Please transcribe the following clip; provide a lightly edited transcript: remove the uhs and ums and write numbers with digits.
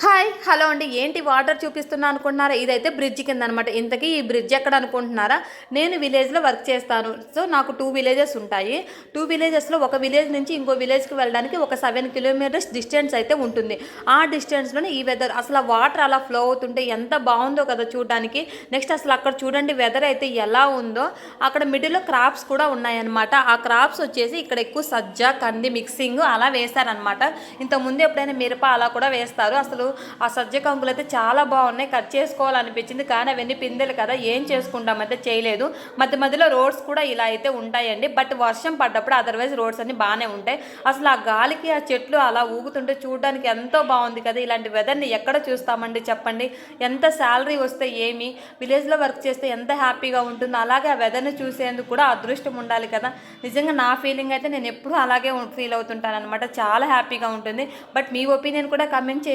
Hi hello అండి. ఏంటి water చూపిస్తున్నా అనుకుంటున్నారా? ఇదైతే బ్రిడ్జ్ కింద అనమాట. ఇంతకీ ఈ బ్రిడ్జ్ ఎక్కడ అనుకుంటున్నారా? నేను విలేజ్లో వర్క్ చేస్తాను. సో నాకు 2 విలేజెస్ ఉంటాయి. 2 విలేజెస్లో ఒక విలేజ్ నుంచి ఇంకో విలేజ్కి వెళ్ళడానికి ఒక 7 కిలోమీటర్స్ డిస్టెన్స్ అయితే ఉంటుంది. ఆ డిస్టెన్స్లోనే ఈ వెదర్ అసలు ఆ వాటర్ అలా ఫ్లో అవుతుంటే ఎంత బాగుందో కదా చూడడానికి. నెక్స్ట్ అసలు అక్కడ చూడండి వెదర్ అయితే ఎలా ఉందో. అక్కడ మిడిల్లో క్రాప్స్ కూడా ఉన్నాయన్నమాట. ఆ క్రాప్స్ వచ్చేసి ఇక్కడ ఎక్కువ సజ్జ కంది మిక్సింగ్ అలా వేశారనమాట. ఇంతకుముందు ఎప్పుడైనా మిరప అలా కూడా వేస్తారు. అసలు ఆ సజ్జ కంకులు అయితే చాలా బాగున్నాయి. కట్ చేసుకోవాలనిపించింది కానీ అవన్నీ పిందెలు కదా, ఏం చేసుకుంటామైతే చేయలేదు. మధ్య మధ్యలో రోడ్స్ కూడా ఇలా అయితే ఉంటాయండి. బట్ వర్షం పడ్డప్పుడు అదర్వైజ్ రోడ్స్ అన్ని బాగానే ఉంటాయి. అసలు ఆ గాలికి ఆ చెట్లు అలా ఊగుతుంటే చూడడానికి ఎంతో బాగుంది కదా. ఇలాంటి వెదర్ని ఎక్కడ చూస్తామండి చెప్పండి. ఎంత శాలరీ వస్తే ఏమి, విలేజ్లో వర్క్ చేస్తే ఎంత హ్యాపీగా ఉంటుందో అలాగే ఆ వెదర్ని చూసేందుకు కూడా అదృష్టం ఉండాలి కదా. నిజంగా నా ఫీలింగ్ అయితే నేను ఎప్పుడూ అలాగే ఫీల్ అవుతుంటాను అనమాట. చాలా హ్యాపీగా ఉంటుంది. బట్ మీ ఒపీనియన్ కూడా కమెంట్